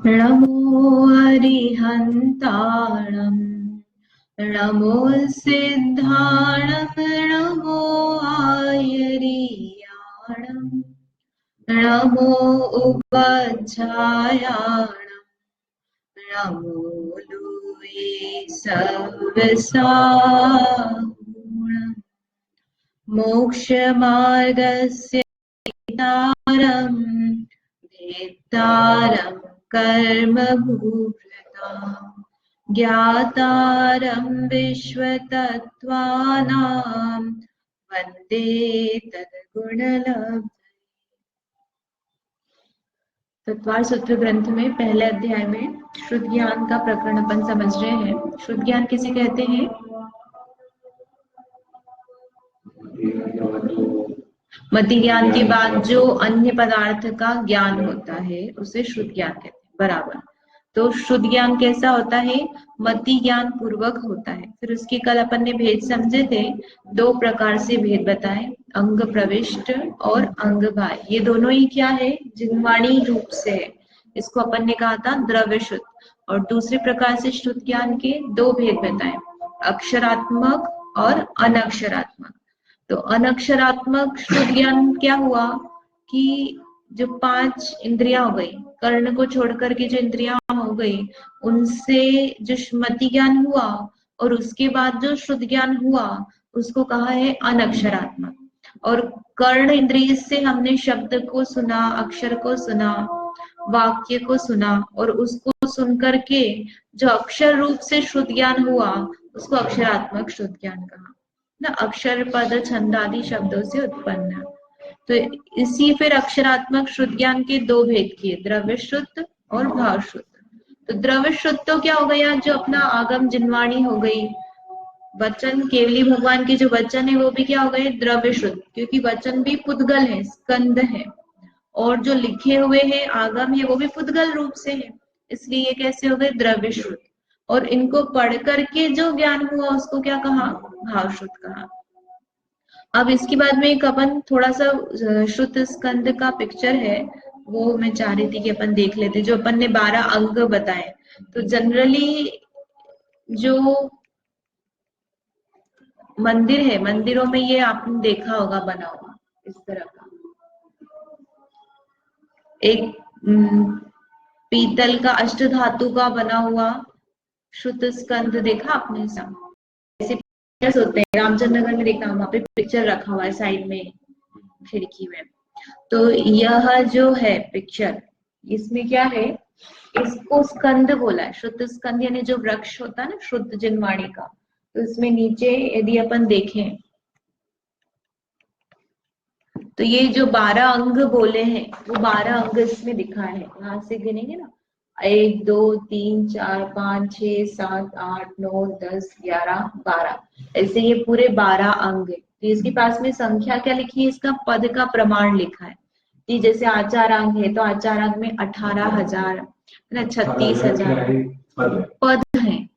नमो अरिहन्ताणं नमो सिद्धाणं नमो आयर्याणं नमो उपध्यायाणं नमो लूये सवसागुणम् मोक्षमार्गस्य तारम् भेत्तारम् कर्मभूभृताम् ज्ञातारम् विश्वतत्त्वानाम् वन्दे तद्गुणलब्धये। तत्वार सूत्र ग्रंथ में पहले अध्याय में शुद्ध ज्ञान का प्रकरण अपन समझ रहे हैं। शुद्ध ज्ञान किसे कहते हैं? मति ज्ञान के बाद जो अन्य पदार्थ का ज्ञान होता है उसे शुद्ध ज्ञान कहते हैं। बराबर। तो शुद्ध ज्ञान कैसा होता है? मति ज्ञान पूर्वक होता है। फिर उसके कल अपन ने भेद समझे थे, दो प्रकार से भेद बताए, अंग प्रविष्ट और अंग बाह्य। ये दोनों ही क्या है? जिन्वाणी रूप से है। इसको अपन ने कहा था द्रव्य शुद्ध। और दूसरे प्रकार से शुद्ध ज्ञान के दो भेद बताए, अक्षरात्मक और अनक्षरात्मक। तो अनक्षरात्मक शुद्ध ज्ञान क्या हुआ कि जो 5 इंद्रियां हो गई, कर्ण को छोड़कर के जो इंद्रियां हो गई, उनसे जो मति ज्ञान हुआ और उसके बाद जो शुद्ध ज्ञान हुआ उसको कहा है अनक्षरात्मक। और कर्ण इंद्रिय से हमने शब्द को सुना, अक्षर को सुना, वाक्य को सुना, और उसको सुन करके जो अक्षर रूप से शुद्ध ज्ञान हुआ उसको अक्षरात्मक शुद्ध ज्ञान कहा ना। अक्षर पद छंद आदि शब्दों से उत्पन्न। तो इसी फिर अक्षरात्मक शुद्ध ज्ञान के दो भेद किए, द्रव्य शुद्ध और भाव शुद्ध। तो द्रव्य शुद्ध तो क्या हो गया? जो अपना आगम जिन्वाणी हो गई, वचन केवली भगवान के जो वचन है वो भी क्या हो गए? द्रव्य शुद्ध, क्योंकि वचन भी पुद्गल है, स्कंद है, और जो लिखे हुए हैं आगम है वो भी पुद्गल रूप से है, इसलिए ये कैसे हो गए? द्रव्य शुद्ध। और इनको पढ़ करके जो ज्ञान हुआ उसको क्या कहा? भाव शुद्ध कहा। अब इसके बाद में एक अपन थोड़ा सा शुद्ध स्कंद का पिक्चर है, वो मैं चाह रही थी कि अपन देख लेते। जो अपन ने 12 अंग बताए, तो जनरली जो मंदिर है, मंदिरों में ये आपने देखा होगा बना हुआ इस तरह का एक पीतल का अष्टधातु का बना हुआ शुद्ध स्कंद देखा आपने? सब ऐसे पिक्चर्स होते हैं, रामचंद्र नगर में देखा, वहां पे पिक्चर रखा हुआ है साइड में खिड़की में। तो यह जो है पिक्चर, इसमें क्या है? इसको स्कंद बोला है। शुद्ध स्कंद यानी जो वृक्ष होता है ना शुद्ध जिन्वाणी का, तो इसमें नीचे यदि अपन देखें तो ये जो 12 अंग बोले हैं वो 12 अंग इसमें दिखा है। यहां से गिनेंगे ना, 1 2 3 4 5 6 7 8 9 10 11 12, ऐसे ये पूरे 12 अंग है। तो इसके पास में संख्या क्या लिखी है? इसका पद का प्रमाण लिखा है कि जैसे आचार अंग है तो आचार अंग में 18,000 है ना, 36,000 पद है,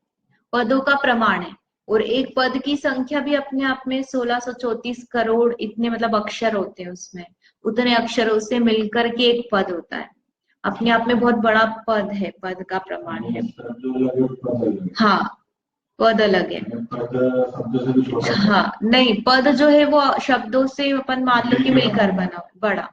पदों का प्रमाण है। और एक पद की संख्या भी अपने आप में 1634 करोड़ इतने मतलब अक्षर होते हैं उसमें, उतने अक्षरों से मिलकर के एक पद होता है। अपने आप में बहुत बड़ा पद है, पद का प्रमाण है। हाँ, पद अलग है। हाँ नहीं, पद जो है वो शब्दों से अपन मान लो कि मिलकर बना बड़ा।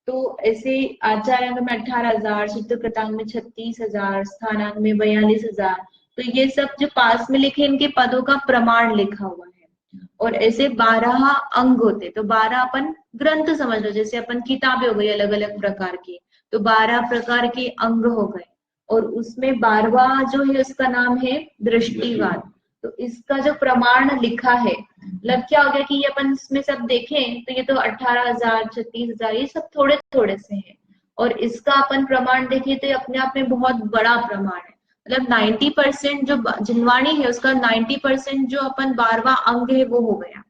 तो ऐसे आचार्यांग में 18,000, शुद्ध कृतांग में 36,000, स्थानांग में 42,000। तो ये सब जो पास में लिखे इनके पदों का प्रमाण लिखा हुआ है। और ऐसे 12 अंग होते, तो 12 अपन ग्रंथ समझ लो, जैसे अपन किताबें हो गई अलग अलग प्रकार की, तो 12 प्रकार के अंग हो गए। और उसमें 12वां जो है उसका नाम है दृष्टिवाद। तो इसका जो प्रमाण लिखा है, मतलब क्या हो गया कि ये अपन इसमें सब देखें तो ये तो 18,000 36,000 ये सब थोड़े थोड़े से हैं, और इसका अपन प्रमाण देखें तो ये अपने आप में बहुत बड़ा प्रमाण है। मतलब 90% जो जिन्वाणी है उसका 90% जो अपन 12वां अंग है वो हो गया।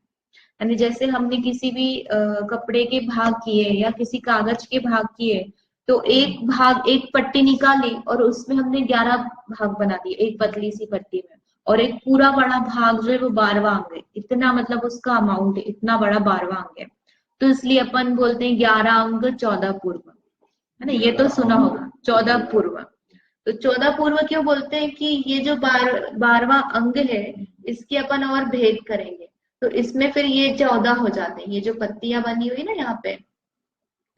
यानी जैसे हमने किसी भी कपड़े के भाग किए या किसी कागज के भाग किए, तो एक भाग, एक पट्टी निकाली और उसमें हमने 11 भाग बना दिए एक पतली सी पट्टी में, और एक पूरा बड़ा भाग जो है वो 12वां अंग है। इतना मतलब उसका अमाउंट है, इतना बड़ा 12वां अंग है। तो इसलिए अपन बोलते हैं 11 अंग 14 पूर्व, है ना। ये तो सुना होगा 14 पूर्व। तो 14 पूर्व क्यों बोलते हैं कि ये जो 12वां अंग है इसके अपन और भेद करेंगे, तो इसमें फिर ये 14 हो जाते हैं। ये जो पत्तियां बनी हुई ना यहाँ पे,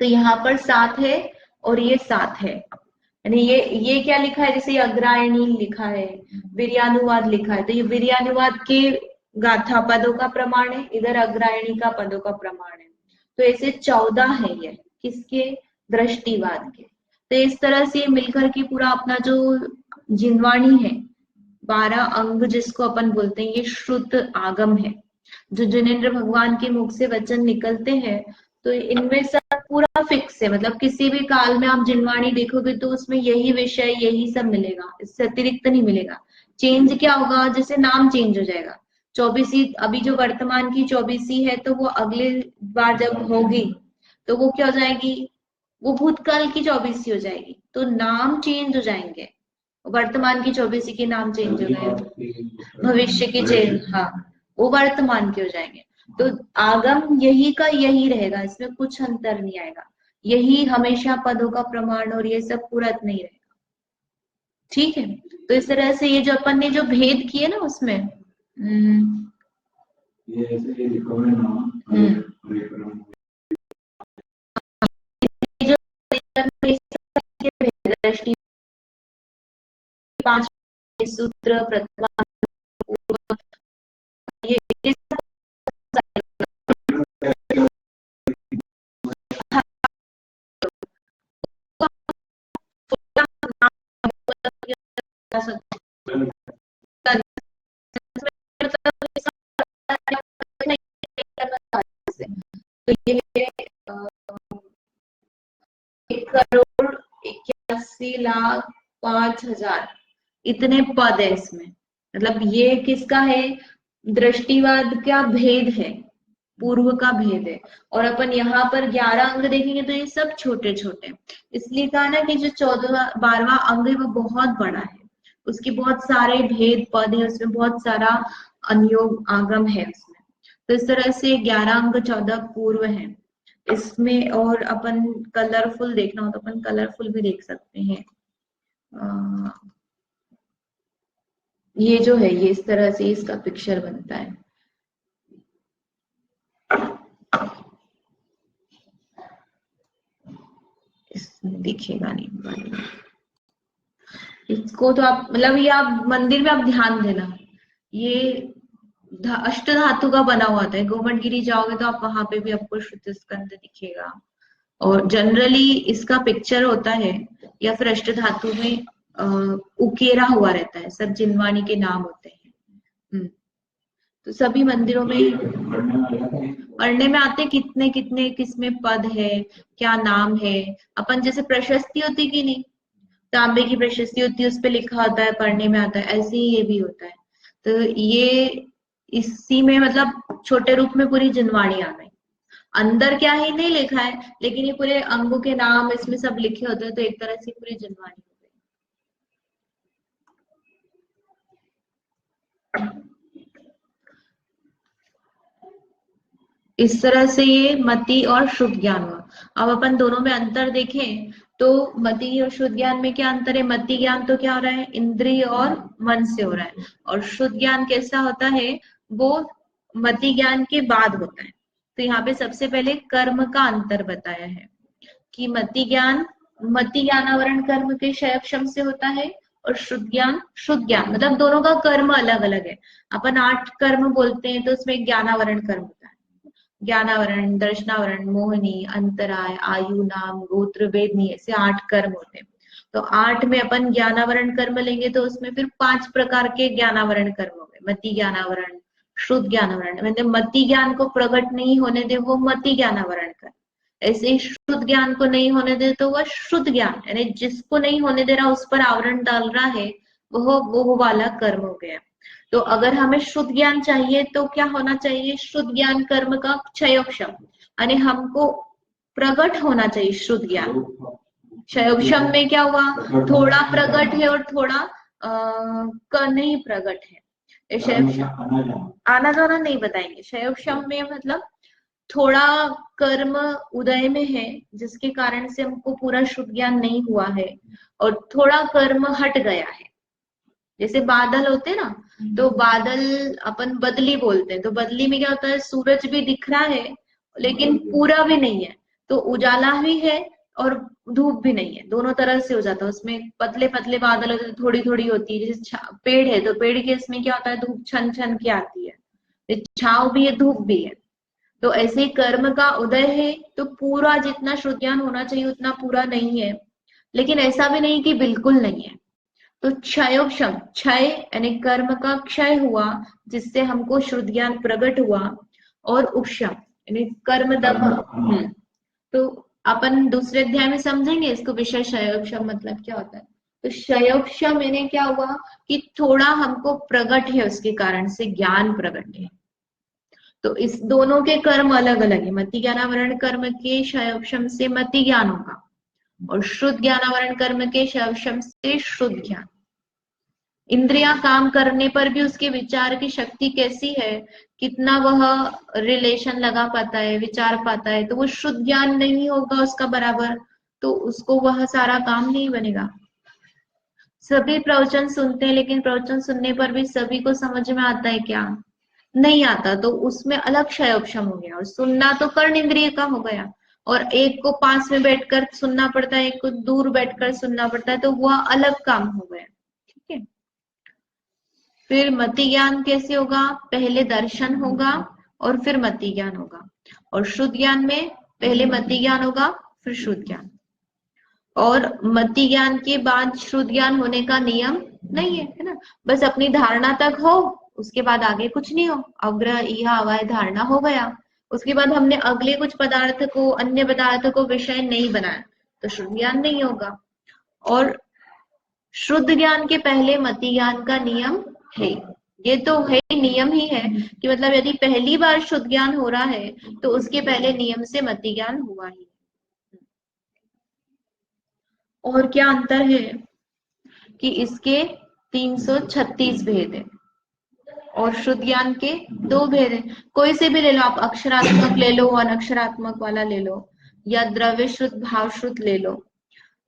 तो यहाँ पर 7 है और ये 7 है, यानी ये क्या लिखा है, जैसे अग्रायणी लिखा है, वीर्यानुवाद लिखा है, तो ये वीर्यानुवाद के गाथा पदों का प्रमाण है, इधर अग्रायणी का पदों का प्रमाण है। तो ऐसे 14 है ये, किसके, दृष्टिवाद के। तो इस तरह से मिलकर के पूरा अपना जो जिनवाणी है, 12 अंग जिसको अपन बोलते हैं, ये श्रुत आगम है। जो जिनेन्द्र भगवान के मुख से वचन निकलते हैं, तो इनमें सब पूरा फिक्स है, मतलब किसी भी काल में आप जिनवाणी देखोगे तो उसमें यही विषय यही सब मिलेगा, इससे अतिरिक्त नहीं मिलेगा। चेंज क्या होगा, जैसे नाम चेंज हो जाएगा। 24वीं अभी जो वर्तमान की 24वीं है, तो वो अगले बार जब होगी तो वो क्या हो जाएगी, वो भूतकाल की 24वीं हो जाएगी, तो नाम चेंज हो जाएंगे। वर्तमान की 24वीं के नाम चेंज हो गए, भविष्य की चेंज, हाँ, वो वर्तमान के हो जाएंगे। तो आगम यही का यही रहेगा, इसमें कुछ अंतर नहीं आएगा, यही हमेशा पदों का प्रमाण और ये सब पूरा नहीं रहेगा। ठीक है, तो इस तरह से ये जो अपन ने जो भेद किए ना उसमें ये ऐसे लिखो है ना, जो दृष्टि 5 सूत्र प्रथमा, ये तो ये 1,81,05,000 इतने पद है इसमें। मतलब ये किसका है, दृष्टिवाद का भेद है, पूर्व का भेद है। और अपन यहाँ पर 11 अंग देखेंगे तो ये सब छोटे छोटे, इसलिए कहा ना कि जो 12वां अंग है वो बहुत बड़ा है, उसके बहुत सारे भेद पद है, उसमें बहुत सारा अनुयोग आगम है उसमें। तो इस तरह से 11 अंग 14 पूर्व है इसमें। और अपन कलरफुल देखना हो तो अपन कलरफुल भी देख सकते हैं। ये जो है ये इस तरह से इसका पिक्चर बनता है। इसमें दिखेगा नहीं, इसको तो आप मतलब ये आप मंदिर में आप ध्यान देना, ये अष्ट धातु का बना हुआ था। गोमटगिरी जाओगे तो आप वहां पे भी आपको श्रुत स्कंद दिखेगा, और जनरली इसका पिक्चर होता है, या फिर अष्ट धातु में उकेरा हुआ रहता है, सब जिनवाणी के नाम होते हैं। तो सभी मंदिरों में पढ़ने में आते कितने कितने किसमें पद है, क्या नाम है। अपन जैसे प्रशस्ति होती कि नहीं, तांबे की प्रशस्ति होती है, उस पे लिखा होता है, पढ़ने में आता है, ऐसे ही ये भी होता है। तो ये इसी में मतलब छोटे रूप में पूरी जिनवाणी आ गई। अंदर क्या ही नहीं लिखा है, लेकिन ये पूरे अंगों के नाम इसमें सब लिखे होते हैं, तो एक तरह से पूरी जिनवाणी हो गई। इस तरह से ये मति और शुद्ध ज्ञान हुआ। अब अपन दोनों में अंतर देखें तो मति और शुद्ध ज्ञान में क्या अंतर है। मति ज्ञान तो क्या हो रहा है, इंद्रिय और मन से हो रहा है, और शुद्ध ज्ञान कैसा होता है, वो मति ज्ञान के बाद होता है। तो यहाँ पे सबसे पहले कर्म का अंतर बताया है कि मति ज्ञानावरण कर्म के क्षयक्षम से होता है, और शुद्ध ज्ञान मतलब दोनों का कर्म अलग अलग है। अपन 8 कर्म बोलते हैं तो उसमें ज्ञानावरण कर्म होता है, ज्ञानावरण, दर्शनावरण, मोहनी, अंतराय, आयु, नाम, गोत्र, वेदनी, ऐसे 8 कर्म होते हैं। तो 8 में अपन ज्ञानावरण कर्म लेंगे तो उसमें फिर 5 प्रकार के ज्ञानावरण कर्म हो गए। मति ज्ञानावरण, शुद्ध ज्ञानावरण, मतलब मति ज्ञान को प्रकट नहीं होने दे वो मति ज्ञानावरण कर्म, ऐसे ही शुद्ध ज्ञान को नहीं होने दे तो वह शुद्ध ज्ञान, यानी जिसको नहीं होने दे रहा उस पर आवरण डाल रहा है, वो वाला कर्म हो गया। तो अगर हमें शुद्ध ज्ञान चाहिए तो क्या होना चाहिए, शुद्ध ज्ञान कर्म का क्षयोक्षम, यानी हमको प्रकट होना चाहिए शुद्ध ज्ञान। क्षयोक्षम में क्या हुआ, थोड़ा प्रकट है और थोड़ा नहीं प्रकट है। क्षयोक्षम आना जाना नहीं बताएंगे। क्षयोक्षम में मतलब थोड़ा कर्म उदय में है जिसके कारण से हमको पूरा शुद्ध ज्ञान नहीं हुआ है, और थोड़ा कर्म हट गया है। जैसे बादल होते ना, तो बादल अपन बदली बोलते हैं, तो बदली में क्या होता है, सूरज भी दिख रहा है लेकिन पूरा भी नहीं है, तो उजाला भी है और धूप भी नहीं है, दोनों तरह से हो जाता है। उसमें पतले पतले बादल होते हैं, थोड़ी थोड़ी होती है। जैसे पेड़ है तो पेड़ के इसमें क्या होता है, धूप छन छन के आती है, छाव भी है धूप भी है। तो ऐसे ही कर्म का उदय है, तो पूरा जितना शुद्ध ज्ञान होना चाहिए उतना पूरा नहीं है, लेकिन ऐसा भी नहीं कि बिल्कुल नहीं है। तो क्षयोक्षम, क्षय यानी कर्म का क्षय हुआ जिससे हमको शुद्ध ज्ञान प्रकट हुआ, और उपशम यानी कर्म दम। तो अपन दूसरे अध्याय में समझेंगे इसको, विषय क्षयोक्षम मतलब क्या होता है। तो क्षयोक्षम यानी क्या हुआ कि थोड़ा हमको प्रकट है, उसके कारण से ज्ञान प्रकट है। तो इस दोनों के कर्म अलग अलग है। मति ज्ञानावरण कर्म के क्षयोक्षम से मति ज्ञान होगा, और शुद्ध ज्ञानावरण कर्म के क्षयोक्षम से शुद्ध ज्ञान। इंद्रियां काम करने पर भी उसके विचार की शक्ति कैसी है, कितना वह रिलेशन लगा पाता है, विचार पाता है, तो वो शुद्ध ज्ञान नहीं होगा उसका बराबर, तो उसको वह सारा काम नहीं बनेगा। सभी प्रवचन सुनते हैं, लेकिन प्रवचन सुनने पर भी सभी को समझ में आता है क्या, नहीं आता, तो उसमें अलग क्षयोक्षम हो गया। और सुनना तो कर्ण इंद्रिय का हो गया, और एक को पास में बैठकर सुनना पड़ता है, एक को दूर बैठकर सुनना पड़ता है, तो वह अलग काम हो गया। ठीक है। फिर मति ज्ञान कैसे होगा, पहले दर्शन होगा और फिर मति ज्ञान होगा। और शुद्ध ज्ञान में पहले मति ज्ञान होगा फिर शुद्ध ज्ञान, और मति ज्ञान के बाद शुद्ध ज्ञान होने का नियम नहीं है, है ना। बस अपनी धारणा तक हो, उसके बाद आगे कुछ नहीं हो। अग्र इहा अवय धारणा हो गया, उसके बाद हमने अगले कुछ पदार्थ को, अन्य पदार्थ को विषय नहीं बनाया, तो शुद्ध ज्ञान नहीं होगा। और शुद्ध ज्ञान के पहले मति ज्ञान का नियम है। ये तो है, नियम ही है कि मतलब यदि पहली बार शुद्ध ज्ञान हो रहा है तो उसके पहले नियम से मति ज्ञान हुआ ही। और क्या अंतर है कि इसके 336 भेद है और शुद्ध ज्ञान के 2 भेद है। कोई से भी ले लो आप, अक्षरात्मक ले लो, अनक्षरात्मक वाला ले लो, या द्रव्य शुद्ध भाव शुद्ध ले लो,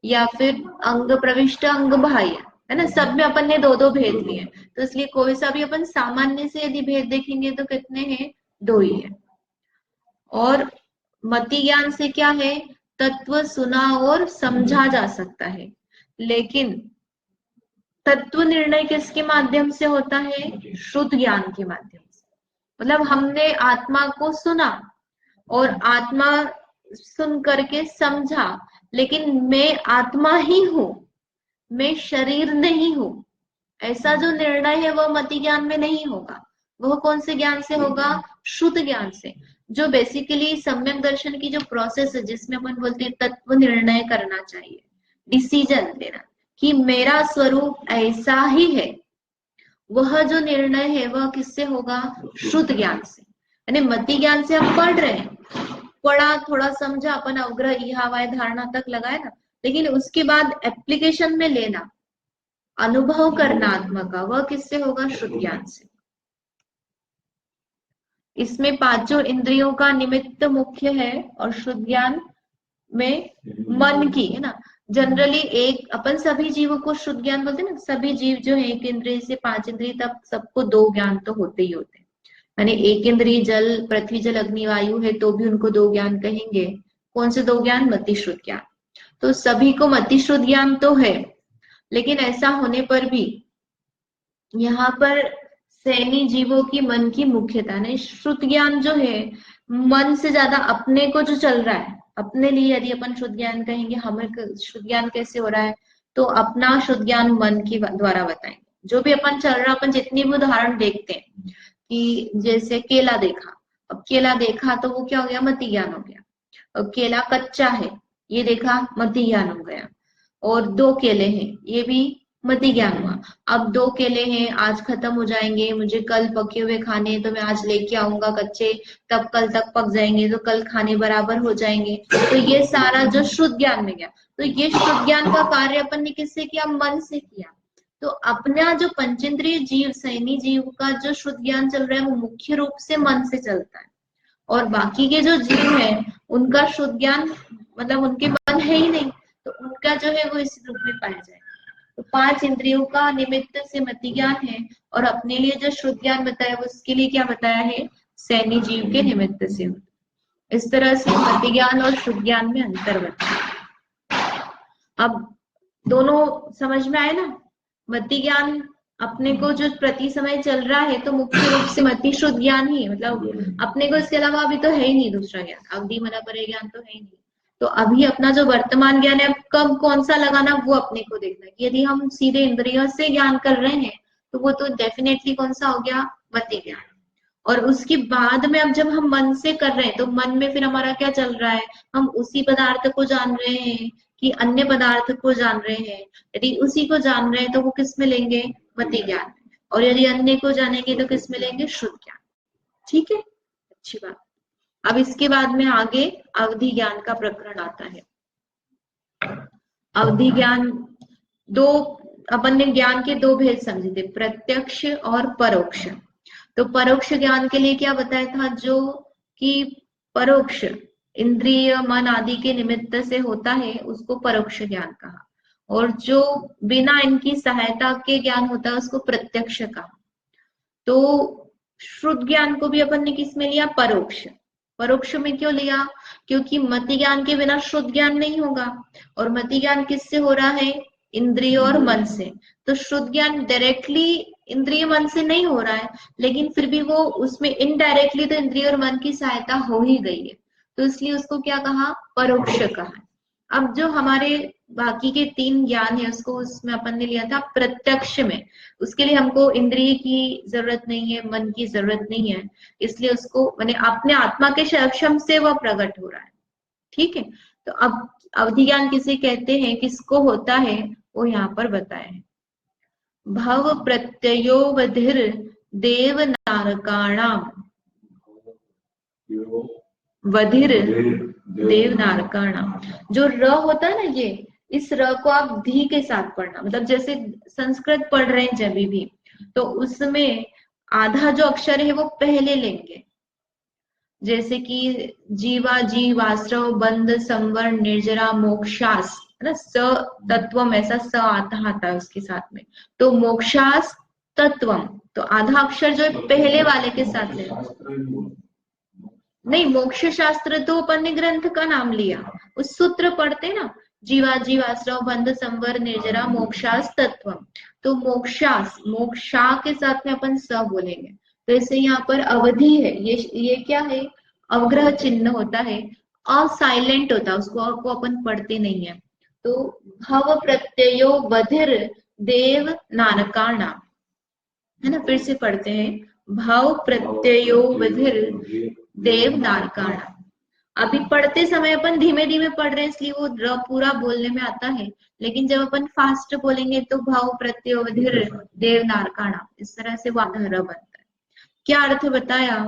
या फिर अंग प्रविष्ट अंग बाह्य, है ना। सब में अपन ने 2-2 भेद लिए, तो इसलिए कोई सा भी अपन सामान्य से यदि भेद देखेंगे तो कितने हैं, 2 ही है। और मति ज्ञान से क्या है, तत्व सुना और समझा जा सकता है, लेकिन तत्व निर्णय किसके माध्यम से होता है, शुद्ध ज्ञान के माध्यम से। मतलब हमने आत्मा को सुना और आत्मा सुन करके समझा, लेकिन मैं आत्मा ही हूं, मैं शरीर नहीं हूं, ऐसा जो निर्णय है वह मति ज्ञान में नहीं होगा। वह कौन से ज्ञान से होगा, शुद्ध ज्ञान से, जो बेसिकली सम्यक दर्शन की जो प्रोसेस है, जिसमें अपन बोलते हैं तत्व निर्णय करना चाहिए, डिसीजन लेना कि मेरा स्वरूप ऐसा ही है, वह जो निर्णय है वह किससे होगा, शुद्ध ज्ञान से। यानी मति ज्ञान से हम पढ़ रहे हैं, पढ़ा, थोड़ा समझा, अपन अग्रह इहावाय धारणा तक लगाया ना, लेकिन उसके बाद एप्लीकेशन में लेना, अनुभव करना आत्मा का, वह किससे होगा, शुद्ध ज्ञान से। इसमें 5 इंद्रियों का निमित्त मुख्य है, और शुद्ध ज्ञान में मन की, है ना। जनरली एक अपन सभी जीवों को शुद्ध ज्ञान बोलते हैं ना, सभी जीव जो है 1 इंद्रिय से 5 इंद्रिय तक सबको 2 ज्ञान तो होते ही होते हैं। यानी 1 इंद्रिय जल, पृथ्वी जल अग्नि वायु है तो भी उनको 2 ज्ञान कहेंगे। कौन से 2 ज्ञान, मति शुद्ध ज्ञान। तो सभी को मति शुद्ध ज्ञान तो है, लेकिन ऐसा होने पर भी यहाँ पर सैनी जीवों की मन की मुख्यता नहीं। शुद्ध ज्ञान जो है मन से ज्यादा अपने को जो चल रहा है, अपने लिए यदि अपन शुद्ध ज्ञान कहेंगे, हमें शुद्ध ज्ञान कैसे हो रहा है, तो अपना शुद्ध ज्ञान मन के द्वारा बताएंगे। जो भी अपन चल रहा है, अपन जितनी भी उदाहरण देखते हैं कि जैसे केला देखा, अब केला देखा तो वो क्या हो गया, मति ज्ञान हो गया। अब केला कच्चा है, ये देखा, मति ज्ञान हो गया। और 2 केले हैं, ये भी मति ज्ञान हुआ। अब 2 केले हैं, आज खत्म हो जाएंगे, मुझे कल पके हुए खाने, तो मैं आज लेके आऊंगा कच्चे, तब कल तक पक जाएंगे, तो कल खाने बराबर हो जाएंगे। तो ये सारा जो शुद्ध ज्ञान में गया, तो ये शुद्ध ज्ञान का कार्य अपन ने किससे किया, मन से किया। तो अपना जो पंचेंद्रिय जीव, सैनी जीव का जो शुद्ध ज्ञान चल रहा है, वो मुख्य रूप से मन से चलता है। और बाकी के जो जीव हैं उनका शुद्ध ज्ञान मतलब उनके मन है ही नहीं, तो उनका जो है वो इस रूप में पाया जाएगा। तो 5 इंद्रियों का निमित्त से मति ज्ञान है, और अपने लिए जो शुद्ध ज्ञान बताया वो उसके लिए क्या बताया है, सैन्य जीव के निमित्त से। इस तरह से मति ज्ञान और शुद्ध ज्ञान में अंतर बताया। अब दोनों समझ में आए ना। मति ज्ञान अपने को जो प्रति समय चल रहा है तो मुख्य रूप से मति शुद्ध ज्ञान ही है, मतलब अपने को इसके अलावा अभी तो है ही नहीं दूसरा ज्ञान, अवधि मना परे ज्ञान तो है ही नहीं। तो अभी अपना जो वर्तमान ज्ञान है, कब कौन सा लगाना वो अपने को देखना है। यदि हम सीधे इंद्रियों से ज्ञान कर रहे हैं तो वो तो डेफिनेटली कौन सा हो गया, मति ज्ञान। और उसके बाद में अब जब हम मन से कर रहे हैं तो मन में फिर हमारा क्या चल रहा है, हम उसी पदार्थ को जान रहे हैं कि अन्य पदार्थ को जान रहे हैं। यदि उसी को जान रहे हैं तो वो किस में लेंगे, मति ज्ञान में, और यदि अन्य को जानेंगे तो किस में लेंगे, शुद्ध ज्ञान। ठीक है, अच्छी बात। अब इसके बाद में आगे अवधि ज्ञान का प्रकरण आता है। अवधि ज्ञान दो, अपन ने ज्ञान के दो भेद समझे थे, प्रत्यक्ष और परोक्ष। तो परोक्ष ज्ञान के लिए क्या बताया था, जो कि परोक्ष इंद्रिय मन आदि के निमित्त से होता है उसको परोक्ष ज्ञान कहा, और जो बिना इनकी सहायता के ज्ञान होता है उसको प्रत्यक्ष कहा। तो शुद्ध ज्ञान को भी अपन ने किस में लिया, परोक्ष। परोक्ष में क्यों लिया, क्योंकि मति ज्ञान के बिना शुद्ध ज्ञान नहीं होगा, और मति ज्ञान किससे हो रहा है, इंद्रिय और मन से। तो शुद्ध ज्ञान डायरेक्टली इंद्रिय मन से नहीं हो रहा है, लेकिन फिर भी वो उसमें इनडायरेक्टली तो इंद्रिय और मन की सहायता हो ही गई है, तो इसलिए उसको क्या कहा, परोक्ष कहा। अब जो हमारे बाकी के 3 ज्ञान है उसको उसमें अपन ने लिया था प्रत्यक्ष में। उसके लिए हमको इंद्रिय की जरूरत नहीं है, मन की जरूरत नहीं है, इसलिए उसको मैंने अपने आत्मा के सक्षम से वह प्रकट हो रहा है। ठीक है, तो अब अवधि ज्ञान किसे कहते हैं, किसको होता है, वो यहाँ पर बताया है। भव प्रत्ययो वधिर देव नारकाणाम, वधिर देव नारकाणाम। जो र होता है ना, ये इस र को आप धी के साथ पढ़ना, मतलब जैसे संस्कृत पढ़ रहे हैं जब भी, तो उसमें आधा जो अक्षर है वो पहले लेंगे, जैसे कि जीवा जीव आश्रव बंध संवर निर्जरा मोक्षास, है ना, स तत्वम, ऐसा स आता है उसके साथ में, तो मोक्षास तत्वम, तो आधा अक्षर जो है पहले वाले के साथ ले। नहीं, मोक्ष शास्त्र तो अपन ने ग्रंथ का नाम लिया, उस सूत्र पढ़ते ना, जीवा जीव आश्रव बंध संवर निर्जरा मोक्षास तत्वम, तो मोक्षास मोक्षा के साथ में अपन स बोलेंगे। तो ऐसे यहाँ पर अवधि है, ये क्या है, अवग्रह चिन्ह होता है, असाइलेंट होता है, उसको को अपन पढ़ते नहीं है। तो भव प्रत्ययो बधिर देव नारकाणा, है ना, फिर से पढ़ते हैं, भाव प्रत्ययो बधिर देव नारकाणा। अभी पढ़ते समय अपन धीमे धीमे पढ़ रहे हैं इसलिए वो र पूरा बोलने में आता है, लेकिन जब अपन फास्ट बोलेंगे तो भाव प्रत्ययो बधिर देव नारकाणा, इस तरह से वो आधा र बनता है। क्या अर्थ बताया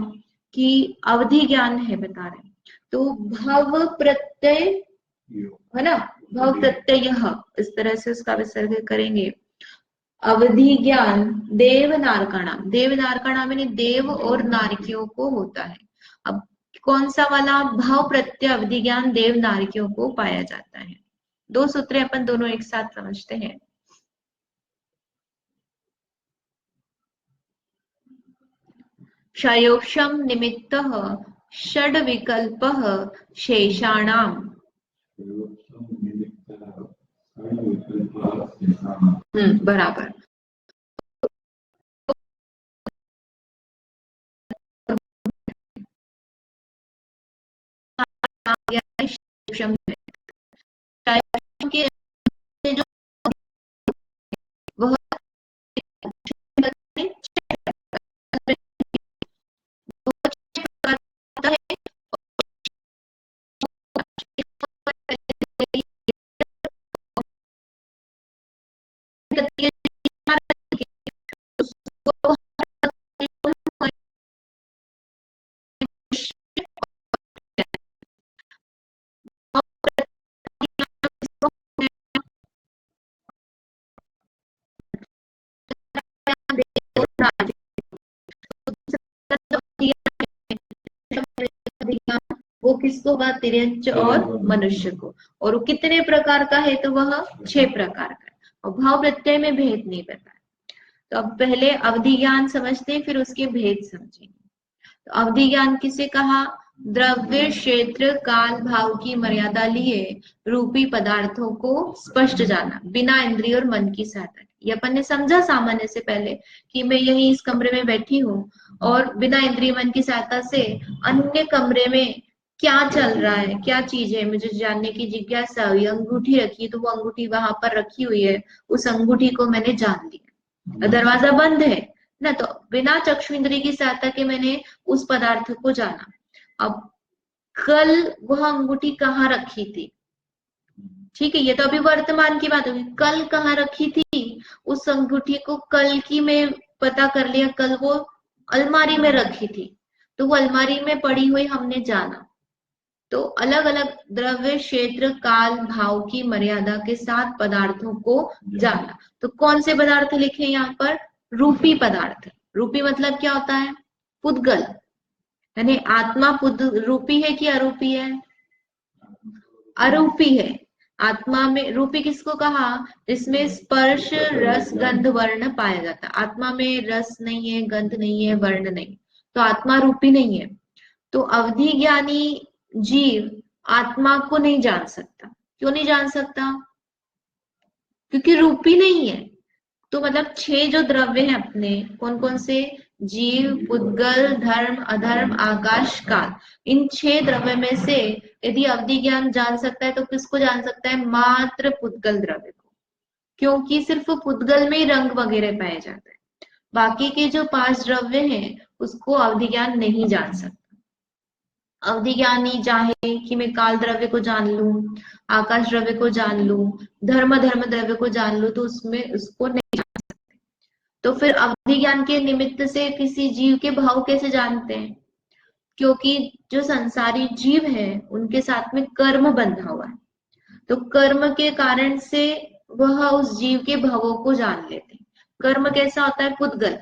कि अवधि ज्ञान है बता रहे, तो भव प्रत्यय है ना, भव प्रत्यय, इस तरह से उसका विसर्ग करेंगे। अवधि ज्ञान देव नारकाणा, देव नारकाणा में देव और नारकियों को होता है। अब कौन सा वाला, भाव प्रत्यय अवधि ज्ञान देव नारकियों को पाया जाता है। दो सूत्र अपन दोनों एक साथ समझते हैं। क्षयोक्षम निमित्त षड विकल्प शेषाणाम, बराबर। के जो वह वो किसको होगा? तिर्यंच और मनुष्य को। और वो कितने प्रकार का है? तो वह 6 प्रकार का है। और भाव प्रत्यय में भेद नहीं बताया। तो अब पहले अवधि ज्ञान समझते हैं, फिर उसके भेद समझेंगे। तो अवधि ज्ञान किसे कहा? द्रव्य, क्षेत्र, काल, भाव की मर्यादा लिए रूपी पदार्थों को स्पष्ट जाना बिना इंद्रिय और मन की सहायता के। ये अपन ने समझा सामान्य से पहले कि मैं यही इस कमरे में बैठी हूँ और बिना इंद्रिय मन की सहायता से अन्य कमरे में क्या चल रहा है, क्या चीज है, मुझे जानने की जिज्ञासा हुई। अंगूठी रखी, तो वो अंगूठी वहां पर रखी हुई है, उस अंगूठी को मैंने जान लिया। दरवाजा बंद है ना, तो बिना चक्षु इंद्रिय की सहायता के मैंने उस पदार्थ को जाना। अब कल वह अंगूठी कहाँ रखी थी? ठीक है, ये तो अभी वर्तमान की बात होगी। कल कहाँ रखी थी? उस अंगूठी को कल की में पता कर लिया, कल वो अलमारी में रखी थी, तो वो अलमारी में पड़ी हुई हमने जाना। तो अलग अलग द्रव्य, क्षेत्र, काल, भाव की मर्यादा के साथ पदार्थों को जाना। तो कौन से पदार्थ लिखे यहाँ पर? रूपी पदार्थ। रूपी मतलब क्या होता है? पुद्गल, यानी आत्मा रूपी है कि अरूपी है? अरूपी है। आत्मा में रूपी किसको कहा? जिसमें स्पर्श, रस, गंध, वर्ण पाया जाता है। आत्मा में रस नहीं है, गंध नहीं है, वर्ण नहीं, तो आत्मा रूपी नहीं है। तो अवधि ज्ञानी जीव आत्मा को नहीं जान सकता। क्यों नहीं जान सकता? क्योंकि रूपी नहीं है। तो मतलब 6 जो द्रव्य हैं अपने, कौन कौन से? जीव, पुद्गल, धर्म, अधर्म, आकाश, काल। इन 6 द्रव्य में से यदि अवधि ज्ञान जान सकता है तो किसको जान सकता है? मात्र पुद्गल द्रव्य को, क्योंकि सिर्फ पुद्गल में ही रंग वगैरह पाया जाता है। बाकी के जो 5 द्रव्य हैं उसको अवधि ज्ञान नहीं जान सकता। अवधि ज्ञानी चाहे कि मैं काल द्रव्य को जान लूं, आकाश द्रव्य को जान लूं, धर्म द्रव्य को जान लूं, तो उसमें उसको नहीं जान सकते। तो फिर अवधि ज्ञान के निमित्त से किसी जीव के भाव कैसे जानते हैं? क्योंकि जो संसारी जीव है उनके साथ में कर्म बंधा हुआ है, तो कर्म के कारण से वह उस जीव के भावों को जान लेते हैं। कर्म कैसा होता है? पुद्गल।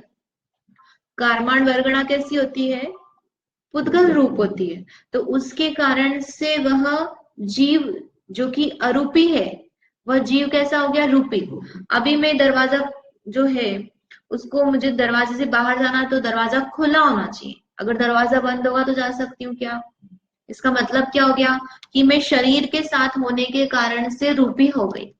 कर्माण वर्गणा कैसी होती है? पुद्गल रूप होती है। तो उसके कारण से वह जीव जो कि अरूपी है, वह जीव कैसा हो गया? रूपी। अभी मैं दरवाजा जो है उसको, मुझे दरवाजे से बाहर जाना तो दरवाजा खुला होना चाहिए। अगर दरवाजा बंद होगा तो जा सकती हूँ क्या? इसका मतलब क्या हो गया? कि मैं शरीर के साथ होने के कारण से रूपी हो गई।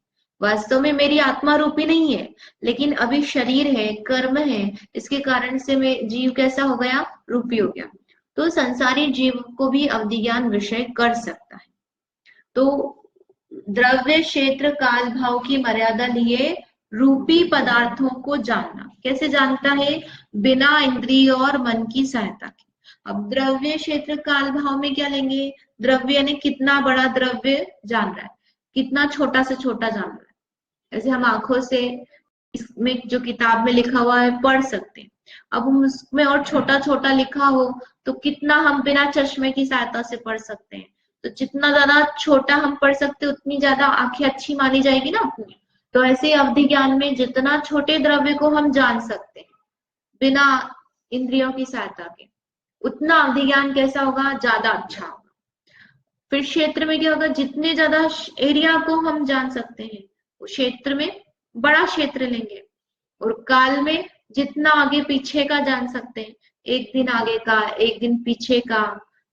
वास्तव में मेरी आत्मा रूपी नहीं है, लेकिन अभी शरीर है, कर्म है, इसके कारण से मैं जीव कैसा हो गया? रूपी हो गया। तो संसारी जीव को भी अवधि ज्ञान विषय कर सकता है। तो द्रव्य, क्षेत्र, काल, भाव की मर्यादा लिए रूपी पदार्थों को जानना। कैसे जानता है? बिना इंद्रिय और मन की सहायता के। अब द्रव्य, क्षेत्र, काल, भाव में क्या लेंगे? द्रव्य यानी कितना बड़ा द्रव्य जान रहा है, कितना छोटा से छोटा जान रहा है। जैसे हम आंखों से इसमें जो किताब में लिखा हुआ है पढ़ सकते हैं। अब हम उसमें और छोटा छोटा लिखा हो तो कितना हम बिना चश्मे की सहायता से पढ़ सकते हैं। तो जितना ज्यादा छोटा हम पढ़ सकते हैं उतनी ज्यादा आंखें अच्छी मानी जाएगी ना अपनी। तो ऐसे ही अवधि ज्ञान में जितना छोटे द्रव्य को हम जान सकते हैं बिना इंद्रियों की सहायता के, उतना अवधि ज्ञान कैसा होगा? ज्यादा अच्छा होगा। फिर क्षेत्र में क्या होगा? जितने ज्यादा एरिया को हम जान सकते हैं, क्षेत्र में बड़ा क्षेत्र लेंगे। और काल में जितना आगे पीछे का जान सकते हैं, एक दिन आगे का, एक दिन पीछे का,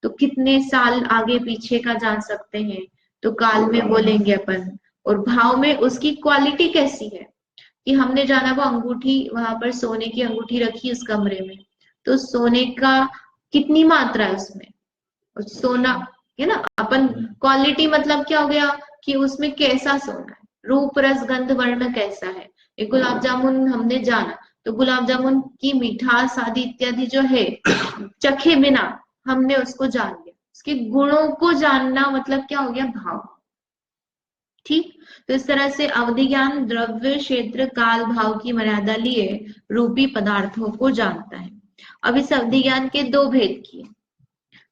तो कितने साल आगे पीछे का जान सकते हैं, तो काल में बोलेंगे अपन। और भाव में उसकी क्वालिटी कैसी है, कि हमने जाना वो अंगूठी, वहां पर सोने की अंगूठी रखी उस कमरे में, तो सोने का कितनी मात्रा है उसमें, और सोना है ना। अपन क्वालिटी मतलब क्या हो गया? कि उसमें कैसा सोना है, रूप, रस, गंध, वर्ण कैसा है। एक गुलाब जामुन हमने जाना, तो गुलाब जामुन की मिठास आदि इत्यादि जो है चखे बिना हमने उसको जान लिया। उसके गुणों को जानना मतलब क्या हो गया? भाव। ठीक। तो इस तरह से अवधि ज्ञान द्रव्य, क्षेत्र, काल, भाव की मर्यादा लिए रूपी पदार्थों को जानता है। अब इस अवधि ज्ञान के 2 भेद किए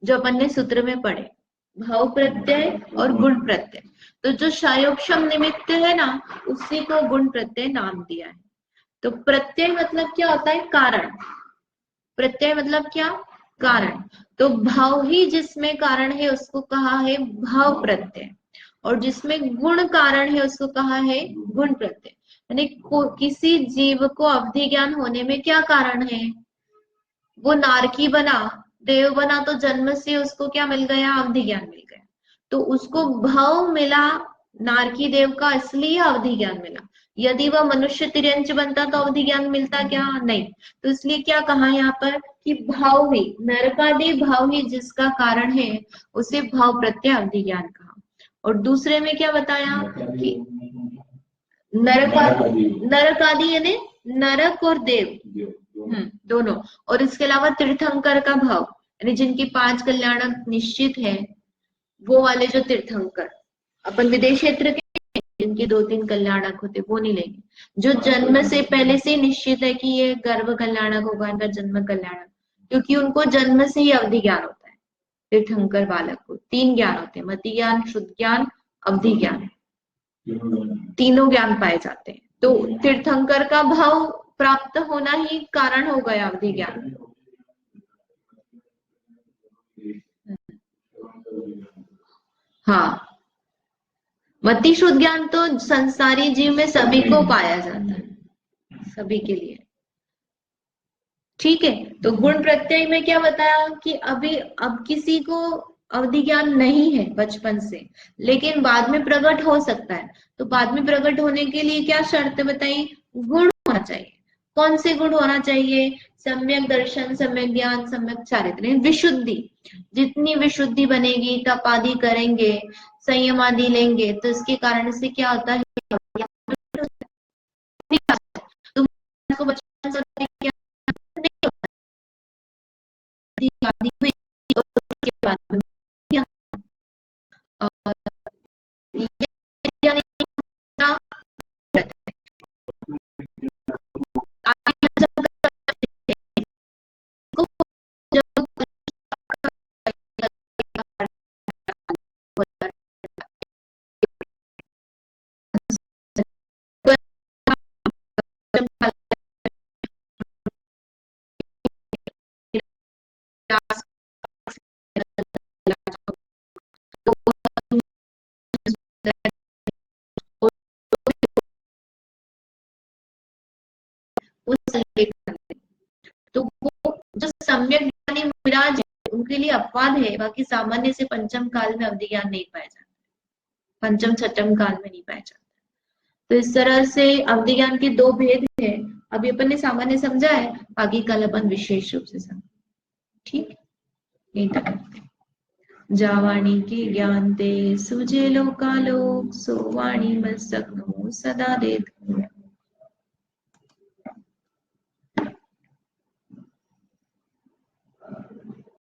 जो अपन ने सूत्र में पढ़े, भाव प्रत्यय और गुण प्रत्यय। तो जो शायोक्षम निमित्त है ना, उसी को गुण प्रत्यय नाम दिया है। तो प्रत्यय मतलब क्या होता है? कारण। प्रत्यय मतलब क्या? कारण। तो भाव ही जिसमें कारण है उसको कहा है भाव प्रत्यय, और जिसमें गुण कारण है उसको कहा है गुण प्रत्यय। यानी किसी जीव को अवधि ज्ञान होने में क्या कारण है? वो नारकी बना, देव बना, तो जन्म से उसको क्या मिल गया? अवधि ज्ञान मिल गया। तो उसको भाव मिला नारकी देव का, इसलिए अवधि ज्ञान मिला। यदि वह मनुष्य तिर्यंच बनता तो अवधि ज्ञान मिलता क्या? नहीं। तो इसलिए क्या कहा यहाँ पर कि भाव ही, नरकादि भाव ही जिसका कारण है उसे भाव प्रत्यय अवधि ज्ञान कहा। और दूसरे में क्या बताया कि नरक आदि यानी नरक और देव, दोनों। और इसके अलावा तीर्थंकर का भाव, यानी जिनकी 5 कल्याणक निश्चित है, वो वाले जो तीर्थंकर, अपन विदेश क्षेत्र के जिनके 2-3 कल्याणक होते वो नहीं लेंगे। जो जन्म से पहले से निश्चित है कि ये गर्भ कल्याणक होगा, इनका जन्म कल्याणक, क्योंकि उनको जन्म से ही अवधि ज्ञान होता है। तीर्थंकर बालक को 3 ज्ञान होते हैं, मति ज्ञान, शुद्ध ज्ञान, अवधि ज्ञान, तीनों ज्ञान पाए जाते हैं। तो तीर्थंकर का भाव प्राप्त होना ही कारण हो गया अवधि ज्ञान। हाँ, मति शुद्ध ज्ञान तो संसारी जीव में सभी को पाया जाता है, सभी के लिए। ठीक है। तो गुण प्रत्यय में क्या बताया कि अब किसी को अवधि ज्ञान नहीं है बचपन से, लेकिन बाद में प्रकट हो सकता है। तो बाद में प्रकट होने के लिए क्या शर्त बताई? गुण होना चाहिए। कौन से गुण होना चाहिए? सम्यक दर्शन, सम्यक ज्ञान, सम्यक चारित्र्य, विशुद्धि। जितनी विशुद्धि बनेगी, तप आदि करेंगे, संयम आदि लेंगे, तो इसके कारण से क्या होता है? तुमको बचपन से क्या नहीं होता, उसके बाद में तो वो जो सम्यक ज्ञानी विराज है उनके लिए अपवाद है, बाकी सामान्य से पंचम काल में अवधि ज्ञान नहीं पाया जाता, पंचम छठम काल में नहीं पाया जाता। तो इस तरह से अवधि ज्ञान के 2 भेद है। अभी अपन ने सामान्य समझा है, बाकी कल अपन विशेष रूप से समझ। ठीक, यही तक। जावाणी के ज्ञान ते सुजे लोकालोक, सो वाणी मस्तक सदा दे।